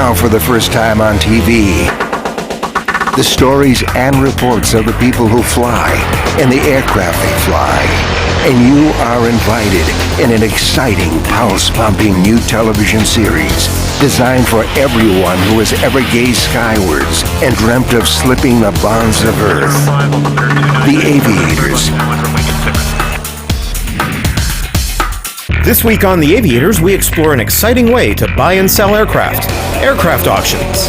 now for the first time on TV. The stories and reports of the people who fly and the aircraft they fly. And you are invited in an exciting, pulse-pumping new television series designed for everyone who has ever gazed skywards and dreamt of slipping the bonds of Earth. The Aviators. This week on The Aviators, we explore an exciting way to buy and sell aircraft. Aircraft auctions.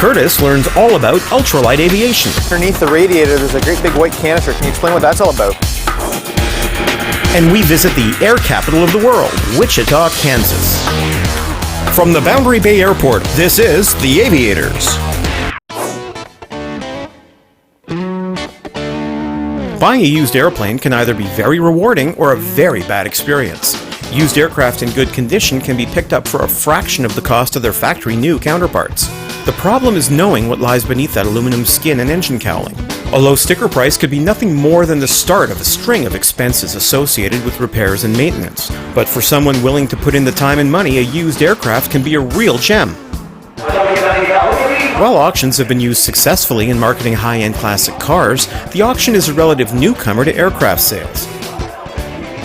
Curtis learns all about ultralight aviation. Underneath the radiator, there's a great big white canister. Can you explain what that's all about? And we visit the air capital of the world, Wichita, Kansas. From the Boundary Bay Airport, this is The Aviators. Buying a used airplane can either be very rewarding or a very bad experience. Used aircraft in good condition can be picked up for a fraction of the cost of their factory new counterparts. The problem is knowing what lies beneath that aluminum skin and engine cowling. A low sticker price could be nothing more than the start of a string of expenses associated with repairs and maintenance. But for someone willing to put in the time and money, a used aircraft can be a real gem. While auctions have been used successfully in marketing high-end classic cars, the auction is a relative newcomer to aircraft sales.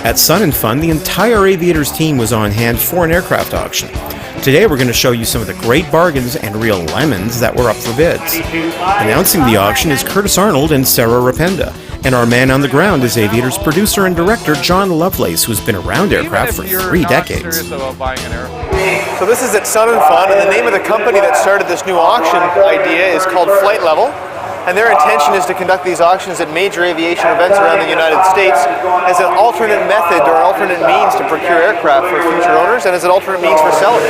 At Sun & Fun, the entire Aviators team was on hand for an aircraft auction. Today we're going to show you some of the great bargains and real lemons that were up for bids. Announcing the auction is Curtis Arnold and Sarah Rapenda, and our man on the ground is Aviators producer and director John Lovelace, who's been around aircraft for 3 decades. So this is at Sun & Fun, and the name of the company that started this new auction idea is called Flight Level. And their intention is to conduct these auctions at major aviation events around the United States as an alternate method or alternate means to procure aircraft for future owners and as an alternate means for selling.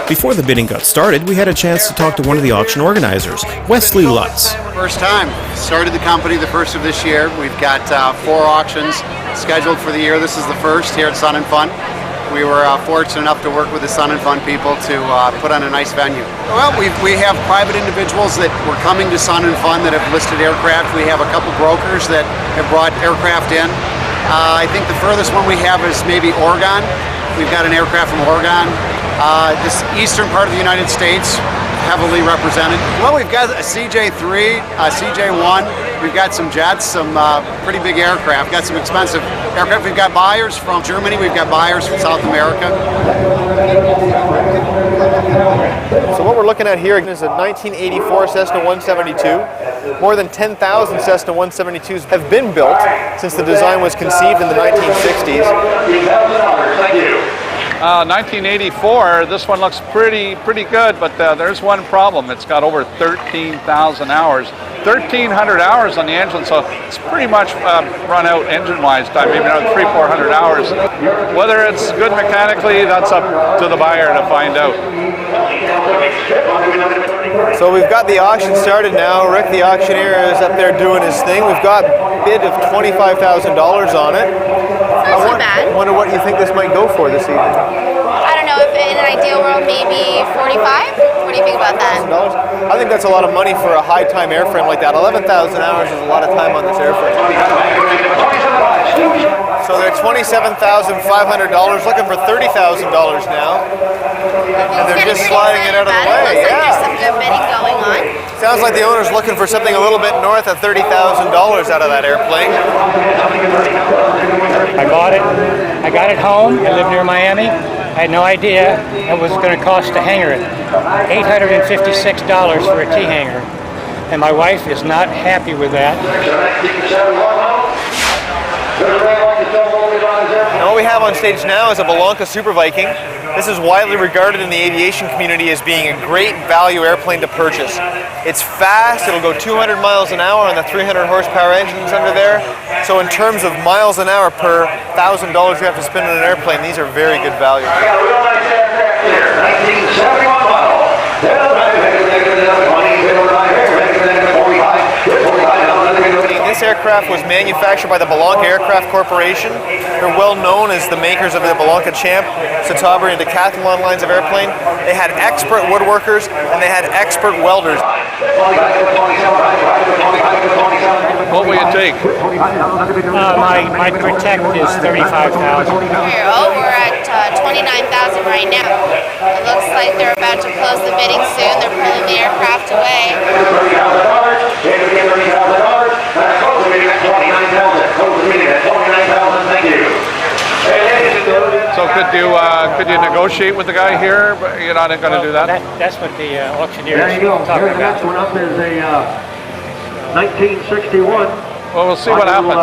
Before the bidding got started, we had a chance to talk to one of the auction organizers, Wesley Lutz. First time. Started the company the first of this year. We've got 4 auctions scheduled for the year. This is the first here at Sun & Fun. We were fortunate enough to work with the Sun & Fun people to put on a nice venue. Well, we have private individuals that were coming to Sun & Fun that have listed aircraft. We have a couple brokers that have brought aircraft in. I think the furthest one we have is maybe Oregon. We've got an aircraft from Oregon. This eastern part of the United States, heavily represented. Well, we've got a CJ3, a CJ1. We've got some jets, some pretty big aircraft. Got some expensive aircraft. We've got buyers from Germany. We've got buyers from South America. So what we're looking at here is a 1984 Cessna 172. More than 10,000 Cessna 172s have been built since the design was conceived in the 1960s. 1984, this one looks pretty good, but there's one problem. It's got over 13,000 hours. 1,300 hours on the engine, so it's pretty much run out engine-wise time, maybe another 300-400 hours. Whether it's good mechanically, that's up to the buyer to find out. So we've got the auction started now. Rick, the auctioneer, is up there doing his thing. We've got a bid of $25,000 on it. I wonder what you think this might go for this evening. I don't know, if in an ideal world, maybe 45? What do you think about that? I think that's a lot of money for a high-time airframe like that. 11,000 hours is a lot of time on this airframe. So they're $27,500, looking for $30,000 now. And they're just sliding it out of the way. Looks like there's some good bidding going on. Sounds like the owner's looking for something a little bit north of $30,000 out of that airplane. I bought it. I got it home. I live near Miami. I had no idea it was going to cost to hanger it. $856 for a T-hanger. And my wife is not happy with that. Now what we have on stage now is a Bellanca Super Viking. This is widely regarded in the aviation community as being a great value airplane to purchase. It's fast, it'll go 200 miles an hour on the 300 horsepower engines under there. So in terms of miles an hour per $1,000 you have to spend on an airplane, these are very good value. I got a real nice aircraft here, 1971 model. This aircraft was manufactured by the Bellanca Aircraft Corporation. They're well known as the makers of the Bellanca Champ, Citabria, and Decathlon lines of airplane. They had expert woodworkers and they had expert welders. What will you take? My Protect is $35,000. We're at $29,000 right now. It looks like they're about to close the bidding soon. They're pulling the aircraft away. So could you negotiate with the guy here? But you're not going to do that? That's what the auctioneer There is you go. talking Here, the about. next one up is a 1961. Well, we'll see what happens.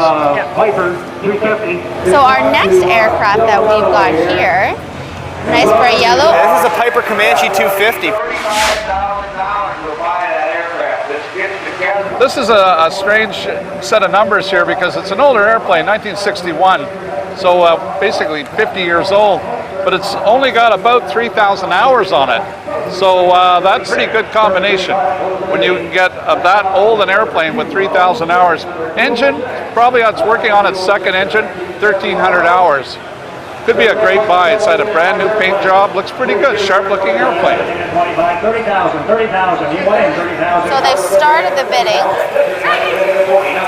Piper 350. So our next aircraft that we've got here, nice bright yellow. This is a Piper Comanche 250. This is a strange set of numbers here because it's an older airplane, 1961. So basically 50 years old, but it's only got about 3,000 hours on it. So that's a pretty good combination. When you can get that old an airplane with 3,000 hours. Engine, probably it's working on its second engine, 1,300 hours. Could be a great buy. It's had a brand new paint job. Looks pretty good. Sharp looking airplane. 30,000. You win 30,000. So they've started the bidding.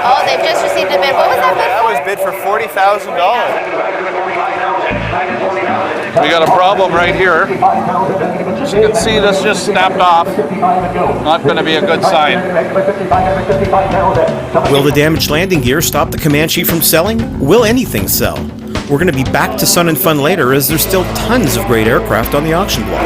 Oh, they've just received a bid. What was that bid That for? was bid for $40,000. We got a problem right here. As you can see, this just snapped off. Not going to be a good sign. Will the damaged landing gear stop the Comanche from selling? Will anything sell? We're going to be back to Sun and Fun later as there's still tons of great aircraft on the auction block.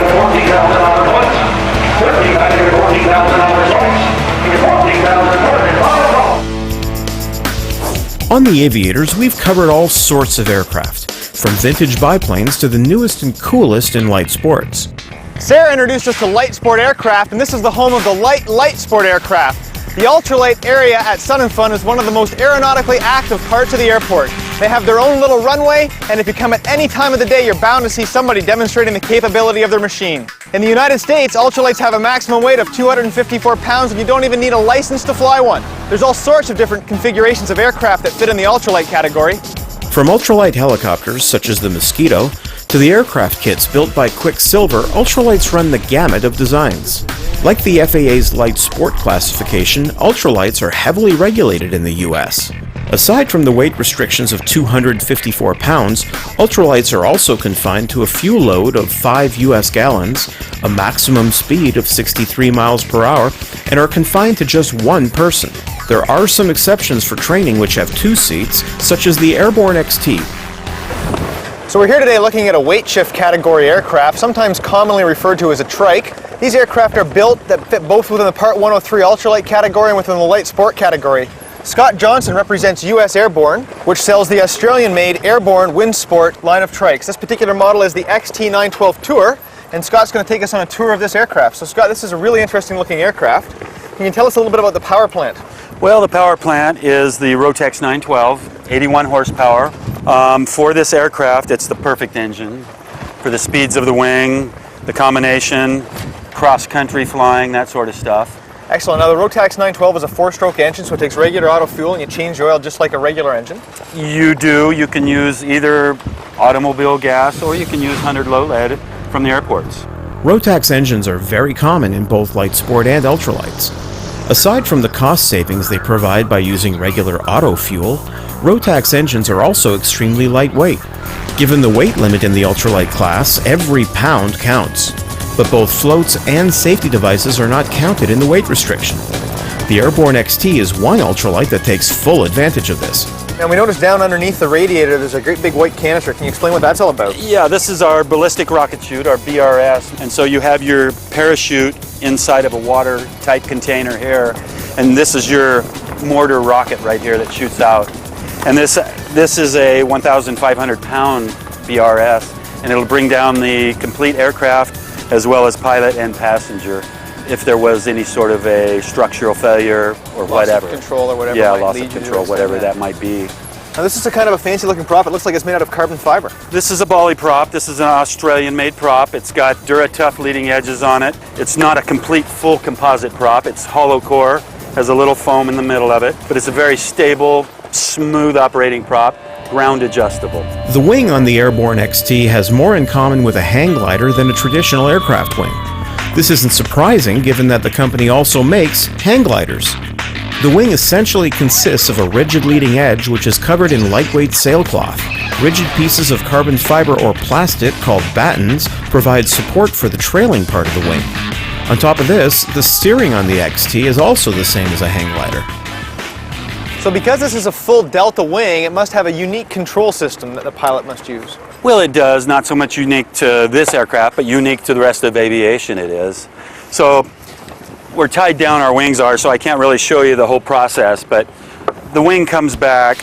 On the Aviators, we've covered all sorts of aircraft, from vintage biplanes to the newest and coolest in light sports. Sarah introduced us to light sport aircraft, and this is the home of the light sport aircraft. The ultralight area at Sun and Fun is one of the most aeronautically active parts of the airport. They have their own little runway, and if you come at any time of the day, you're bound to see somebody demonstrating the capability of their machine. In the United States, ultralights have a maximum weight of 254 pounds, and you don't even need a license to fly one. There's all sorts of different configurations of aircraft that fit in the ultralight category. From ultralight helicopters, such as the Mosquito, to the aircraft kits built by Quicksilver, ultralights run the gamut of designs. Like the FAA's light sport classification, ultralights are heavily regulated in the US. Aside from the weight restrictions of 254 pounds, ultralights are also confined to a fuel load of 5 US gallons, a maximum speed of 63 miles per hour, and are confined to just one person. There are some exceptions for training which have 2 seats, such as the Airborne XT. So we're here today looking at a weight shift category aircraft, sometimes commonly referred to as a trike. These aircraft are built that fit both within the Part 103 ultralight category and within the light sport category. Scott Johnson represents US Airborne, which sells the Australian-made Airborne Wind Sport line of trikes. This particular model is the XT912 Tour, and Scott's going to take us on a tour of this aircraft. So Scott, this is a really interesting looking aircraft. Can you tell us a little bit about the power plant? Well, the power plant is the Rotax 912, 81 horsepower. For this aircraft, it's the perfect engine for the speeds of the wing, the combination, cross-country flying, that sort of stuff. Excellent. Now the Rotax 912 is a 4-stroke engine, so it takes regular auto fuel and you change the oil just like a regular engine. You do. You can use either automobile gas or you can use 100 low lead from the airports. Rotax engines are very common in both light sport and ultralights. Aside from the cost savings they provide by using regular auto fuel, Rotax engines are also extremely lightweight. Given the weight limit in the ultralight class, every pound counts. But both floats and safety devices are not counted in the weight restriction. The Airborne XT is one ultralight that takes full advantage of this. Now we notice down underneath the radiator there's a great big white canister. Can you explain what that's all about? Yeah, this is our ballistic rocket chute, our BRS. And so you have your parachute inside of a watertight container here, and this is your mortar rocket right here that shoots out. And this is a 1,500 pound BRS, and it'll bring down the complete aircraft as well as pilot and passenger if there was any sort of a structural failure or whatever. Loss of control or whatever. Yeah, might loss lead of you to control, whatever that might be. Now this is a kind of a fancy looking prop. It looks like it's made out of carbon fiber. This is a Bali prop. This is an Australian made prop. It's got Duratough leading edges on it. It's not a complete full composite prop. It's hollow core, has a little foam in the middle of it, but it's a very stable, smooth operating prop, ground adjustable. The wing on the Airborne XT has more in common with a hang glider than a traditional aircraft wing. This isn't surprising given that the company also makes hang gliders. The wing essentially consists of a rigid leading edge which is covered in lightweight sailcloth. Rigid pieces of carbon fiber or plastic called battens provide support for the trailing part of the wing. On top of this, the steering on the XT is also the same as a hang glider. So because this is a full delta wing, it must have a unique control system that the pilot must use. Well, it does. Not so much unique to this aircraft, but unique to the rest of aviation it is. So we're tied down, our wings are, so I can't really show you the whole process, but the wing comes back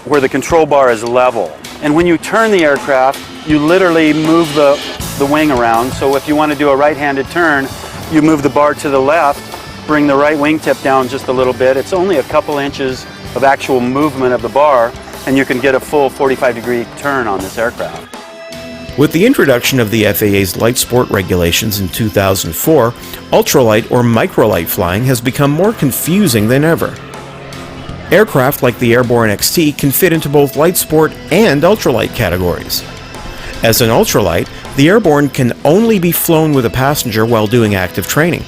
where the control bar is level. And when you turn the aircraft, you literally move the wing around. So if you want to do a right-handed turn, you move the bar to the left, bring the right wingtip down just a little bit. It's only a couple inches of actual movement of the bar, and you can get a full 45-degree turn on this aircraft. With the introduction of the FAA's light sport regulations in 2004, ultralight or microlight flying has become more confusing than ever. Aircraft like the Airborne XT can fit into both light sport and ultralight categories. As an ultralight, the Airborne can only be flown with a passenger while doing active training.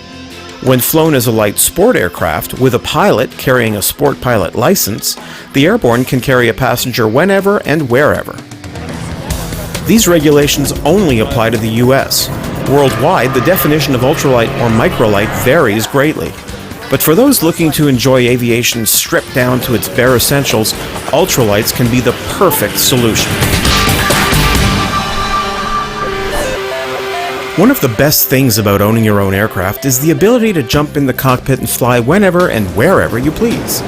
When flown as a light sport aircraft with a pilot carrying a sport pilot license, the Airborne can carry a passenger whenever and wherever. These regulations only apply to the US. Worldwide, the definition of ultralight or microlight varies greatly. But for those looking to enjoy aviation stripped down to its bare essentials, ultralights can be the perfect solution. One of the best things about owning your own aircraft is the ability to jump in the cockpit and fly whenever and wherever you please.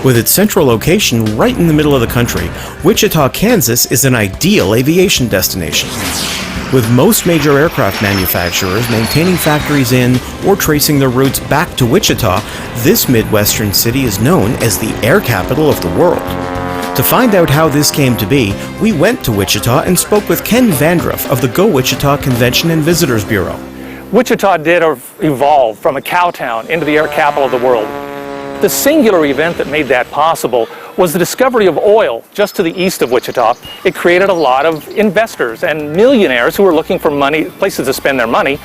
With its central location right in the middle of the country, Wichita, Kansas is an ideal aviation destination. With most major aircraft manufacturers maintaining factories in or tracing their routes back to Wichita, this Midwestern city is known as the air capital of the world. To find out how this came to be, we went to Wichita and spoke with Ken Vandruff of the Go Wichita Convention and Visitors Bureau. Wichita did evolve from a cow town into the air capital of the world. The singular event that made that possible was the discovery of oil just to the east of Wichita. It created a lot of investors and millionaires who were looking for money, places to spend their money.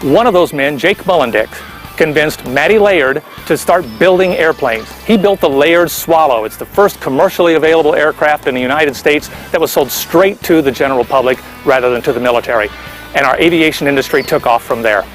One of those men, Jake Mullendick, convinced Matty Layard to start building airplanes. He built the Layard Swallow. It's the first commercially available aircraft in the United States that was sold straight to the general public rather than to the military. And our aviation industry took off from there.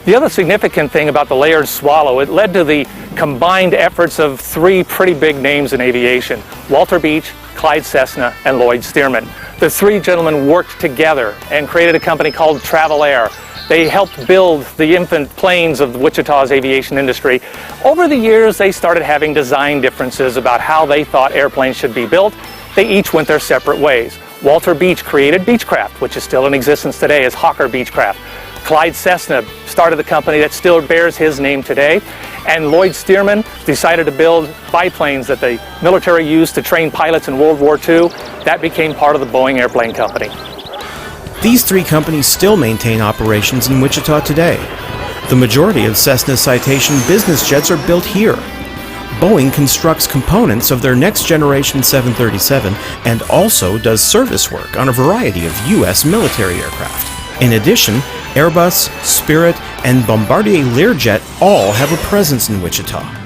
The other significant thing about the Layard Swallow, it led to the combined efforts of three pretty big names in aviation: Walter Beech, Clyde Cessna, and Lloyd Stearman. The three gentlemen worked together and created a company called Travel Air. They helped build the infant planes of Wichita's aviation industry. Over the years, they started having design differences about how they thought airplanes should be built. They each went their separate ways. Walter Beech created Beechcraft, which is still in existence today as Hawker Beechcraft. Clyde Cessna started the company that still bears his name today. And Lloyd Stearman decided to build biplanes that the military used to train pilots in World War II. That became part of the Boeing Airplane Company. These three companies still maintain operations in Wichita today. The majority of Cessna Citation business jets are built here. Boeing constructs components of their next generation 737 and also does service work on a variety of U.S. military aircraft. In addition, Airbus, Spirit, and Bombardier Learjet all have a presence in Wichita.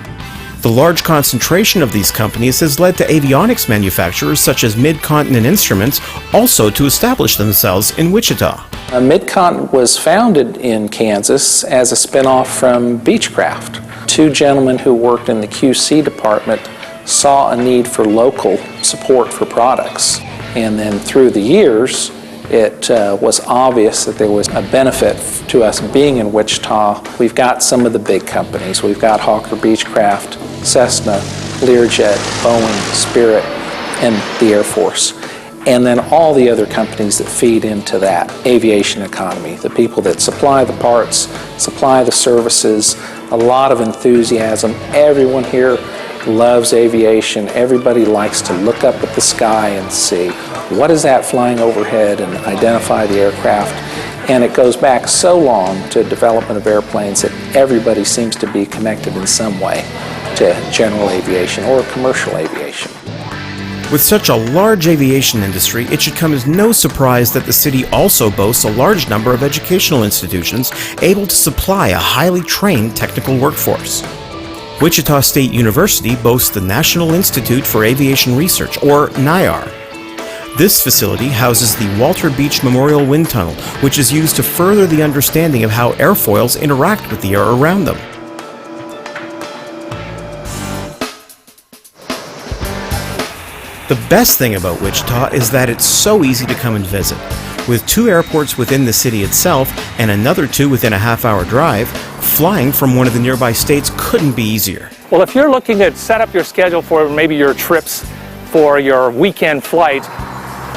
The large concentration of these companies has led to avionics manufacturers such as Mid-Continent Instruments also to establish themselves in Wichita. Mid-Continent was founded in Kansas as a spinoff from Beechcraft. Two gentlemen who worked in the QC department saw a need for local support for products. And then through the years, it was obvious that there was a benefit to us being in Wichita. We've got some of the big companies. We've got Hawker Beechcraft, Cessna, Learjet, Boeing, Spirit, and the Air Force. And then all the other companies that feed into that aviation economy, the people that supply the parts, supply the services, a lot of enthusiasm. Everyone here loves aviation. Everybody likes to look up at the sky and see what is that flying overhead and identify the aircraft. And it goes back so long to development of airplanes that everybody seems to be connected in some way to general aviation or commercial aviation. With such a large aviation industry, it should come as no surprise that the city also boasts a large number of educational institutions able to supply a highly trained technical workforce. Wichita State University boasts the National Institute for Aviation Research, or NIAR. This facility houses the Walter Beech Memorial Wind Tunnel, which is used to further the understanding of how airfoils interact with the air around them. The best thing about Wichita is that it's so easy to come and visit. With 2 airports within the city itself and another 2 within a half-hour drive, flying from one of the nearby states couldn't be easier. Well, if you're looking to set up your schedule for maybe your trips for your weekend flight,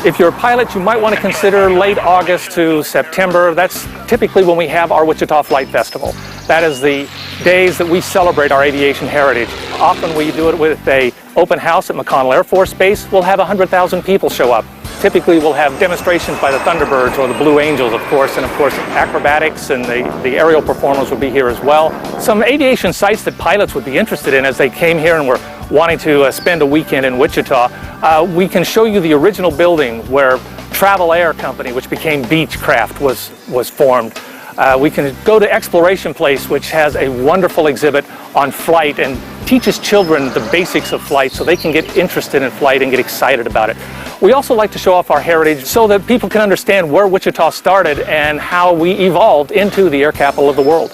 if you're a pilot, you might want to consider late August to September. That's typically when we have our Wichita Flight Festival. That is the days that we celebrate our aviation heritage. Often we do it with an open house at McConnell Air Force Base. We'll have 100,000 people show up. Typically we'll have demonstrations by the Thunderbirds or the Blue Angels, of course, and of course acrobatics and the aerial performers will be here as well. Some aviation sites that pilots would be interested in as they came here and were wanting to spend a weekend in Wichita, we can show you the original building where Travel Air Company, which became Beechcraft, was formed. We can go to Exploration Place, which has a wonderful exhibit on flight and teaches children the basics of flight so they can get interested in flight and get excited about it. We also like to show off our heritage so that people can understand where Wichita started and how we evolved into the air capital of the world.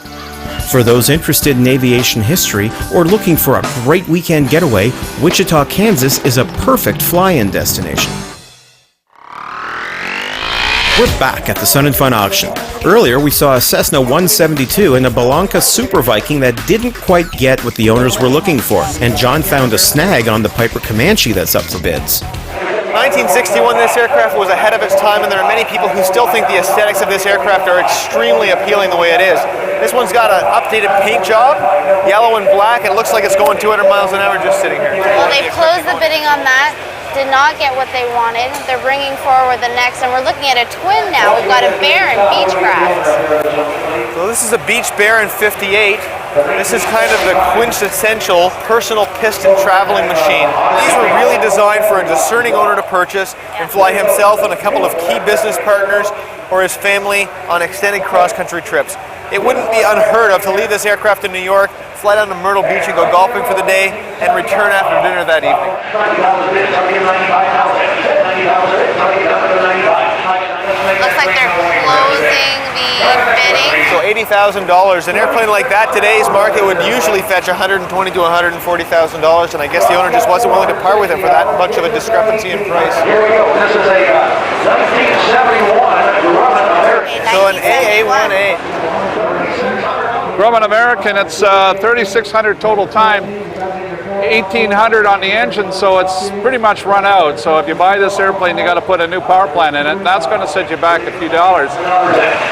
For those interested in aviation history or looking for a great weekend getaway, Wichita, Kansas is a perfect fly-in destination. We're back at the Sun and Fun auction. Earlier we saw a Cessna 172 and a Bellanca Super Viking that didn't quite get what the owners were looking for, and John found a snag on the Piper Comanche that's up for bids. 1961, this aircraft was ahead of its time, and there are many people who still think the aesthetics of this aircraft are extremely appealing the way it is. This one's got an updated paint job, yellow and black, and it looks like it's going 200 miles an hour just sitting here. Well, they've closed the bidding on that. Did not get what they wanted. They're bringing forward the next, and we're looking at a twin now. We've got a Bear and Beechcraft. So this is a Beech Bear in 58. This is kind of the quintessential personal piston traveling machine. These were really designed for a discerning owner to purchase and fly himself and a couple of key business partners or his family on extended cross-country trips. It wouldn't be unheard of to leave this aircraft in New York, fly down to Myrtle Beach and go golfing for the day, and return after dinner that evening. Looks like they're closing the bidding. So $80,000. An airplane like that, today's market would usually fetch $120,000 to $140,000, and I guess the owner just wasn't willing to part with it for that much of a discrepancy in price. Here we go. This is a 1971 Grumman American. So an AA-1A. Grumman American, it's 3,600 total time, 1,800 on the engine, so it's pretty much run out. So if you buy this airplane, you got to put a new power plant in it, and that's going to set you back a few dollars.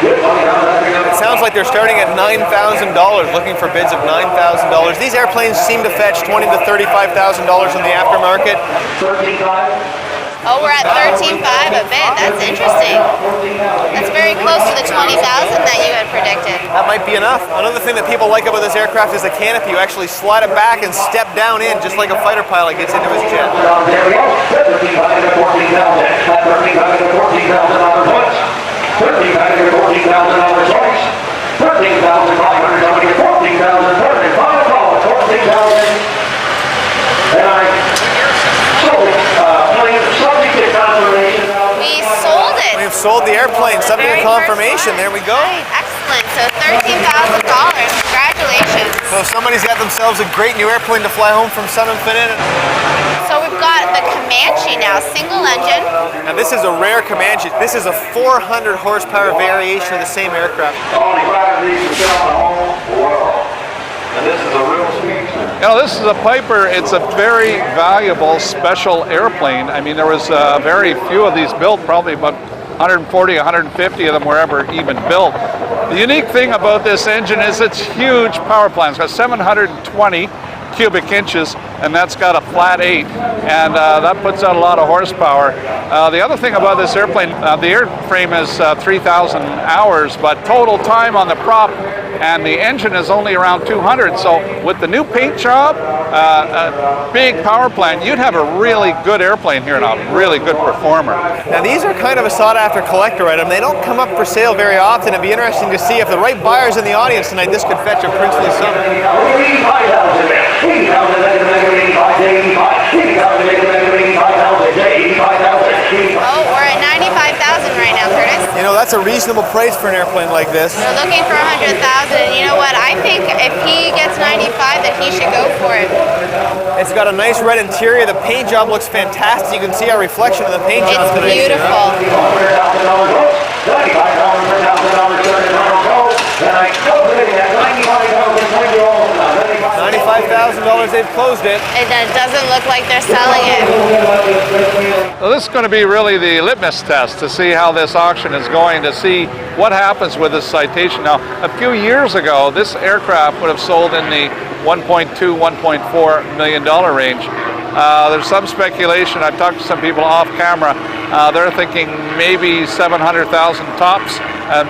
It sounds like they're starting at $9,000, looking for bids of $9,000. These airplanes seem to fetch $20,000 to $35,000 in the aftermarket. Oh, we're at $13,500 a bid. That's interesting. That's very close to the $20,000 that you had predicted. That might be enough. Another thing that people like about this aircraft is the canopy. You actually slide it back and step down in, just like a fighter pilot gets into his jet. There we go. $13,500 to $14,000. $13,500 to $14,000 points. $13,500 to $14,000 choice. $13,500 to $14,000. $14,000. And I sold subject to confirmation. We sold it. We've sold the airplane, subject to confirmation. There we go. Right, excellent. So $13,000. Congratulations. So somebody's got themselves a great new airplane to fly home from Sun and Fun in. So we've got the Comanche now, single engine. Now this is a rare Comanche. This is a 400 horsepower variation of the same aircraft. Only 5 of these have been on the whole world. And this is a real speedster. You know, this is a Piper. It's a very valuable special airplane. I mean, there was very few of these built, probably about 140, 150 of them were ever even built. The unique thing about this engine is its huge power plant. It's got 720 cubic inches, and that's got a flat 8, and that puts out a lot of horsepower. The other thing about this airplane, the airframe is 3,000 hours, but total time on the prop and the engine is only around 200. So with the new paint job, a big power plant, you'd have a really good airplane here and a really good performer. Now these are kind of a sought-after collector item. They don't come up for sale very often. It'd be interesting to see if the right buyer's in the audience tonight. This could fetch a princely sum. Oh, That's a reasonable price for an airplane like this. We're looking for 100,000, and you know what? I think if he gets 95, that he should go for it. It's got a nice red interior. The paint job looks fantastic. You can see our reflection of the paint job. It's beautiful. $95,000, they've closed it. It doesn't look like they're selling it. Well, this is going to be really the litmus test to see how this auction is going, to see what happens with this citation. Now, a few years ago, this aircraft would have sold in the $1.2, $1.4 million range. There's some speculation. I've talked to some people off camera. They're thinking maybe 700,000 tops,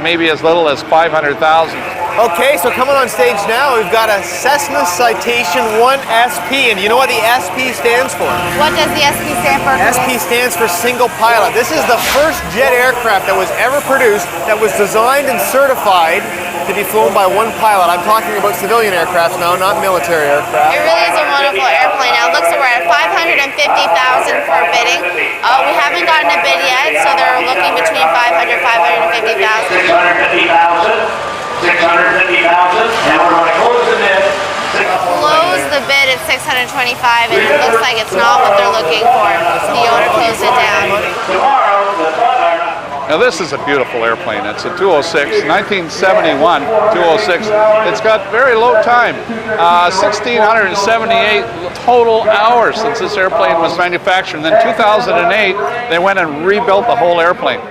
maybe as little as 500,000. Okay, so coming on stage now, we've got a Cessna Citation 1 SP, and you know what the SP stands for? What does the SP stand for? SP stands for single pilot. This is the first jet aircraft that was ever produced that was designed and certified to be flown by one pilot. I'm talking about civilian aircraft now, not military aircraft. It really is a wonderful airplane. Now it looks like we're at 550,000 for bidding. We haven't gotten a bid yet, so they're looking between 500,000 550,000. 650,000, and we're going to close the bid. Close the bid at 625, and it looks like it's not what they're looking for. The owner closed it down. Now this is a beautiful airplane. It's a 206, 1971 206. It's got very low time, 1,678 total hours since this airplane was manufactured. And then 2008, they went and rebuilt the whole airplane.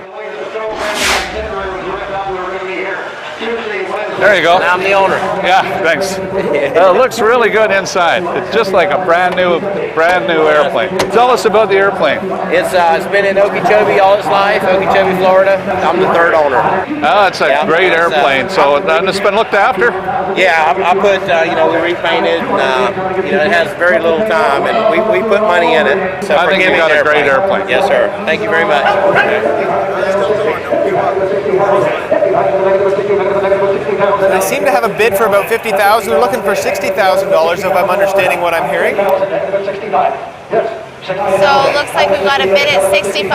There you go. And I'm the owner. Yeah, thanks. It looks really good inside. It's just like a brand new airplane. Tell us about the airplane. It's been in Okeechobee all its life, Okeechobee, Florida. I'm the third owner. Oh, it's a great airplane. So it's been looked after? Yeah, I put, we repainted, it has very little time, and we put money in it. So I think you got a great airplane. Yes, sir. Thank you very much. They seem to have a bid for about $50,000. They're looking for $60,000 if I'm understanding what I'm hearing. So it looks like we've got a bid at 65.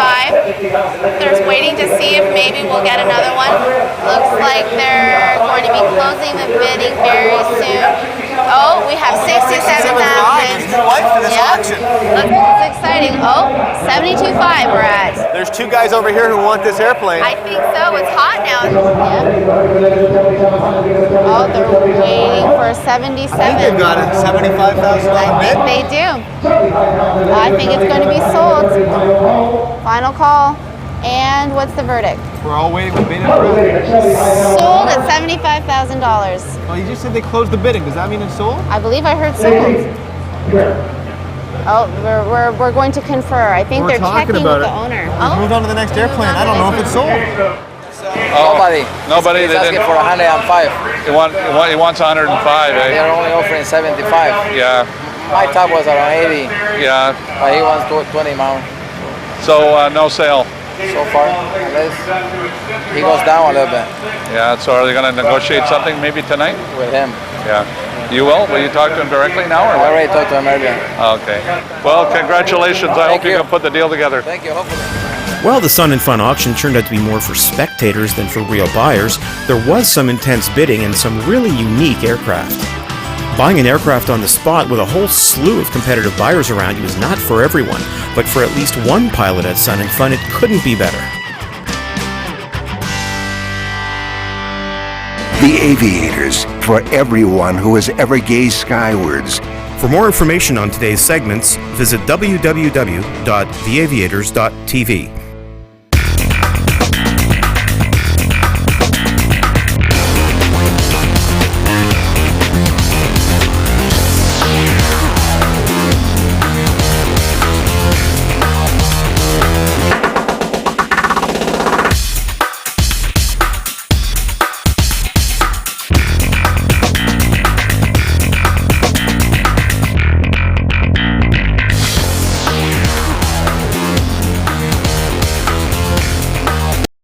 They're waiting to see if maybe we'll get another one. Looks like they're going to be closing the bidding very soon. Oh, we have 67,000. Auction. Looks exciting. Oh, 72.5 we're at. There's two guys over here who want this airplane. I think so. It's hot now. Yeah. Oh, they're waiting for 77. I think they've got a $75,000 bid. I think they do. I think it's going to be sold. Final call. And what's the verdict? We're all waiting for bidding. Sold at $75,000. Well, you just said they closed the bidding. Does that mean it's sold? I believe I heard sold. Oh, we're going to confer. I think they're checking with the owner. We've moved on to the next airplane. I don't know if it's sold. Nobody. He's asking for 105. He wants 105, eh? They're only offering 75. Yeah. My top was around 80. Yeah. But he wants 20 now. So no sale. So far, unless he goes down a little bit. Yeah, so are they going to negotiate something maybe tonight? With him. Yeah. You will? Will you talk to him directly now? Or I already talked to him earlier. Okay. Well, congratulations. I hope you can put the deal together. Thank you. Hopefully. While the Sun and Fun auction turned out to be more for spectators than for real buyers, there was some intense bidding and some really unique aircraft. Buying an aircraft on the spot with a whole slew of competitive buyers around you is not for everyone, but for at least one pilot at Sun and Fun, it couldn't be better. The Aviators, for everyone who has ever gazed skywards. For more information on today's segments, visit www.theaviators.tv.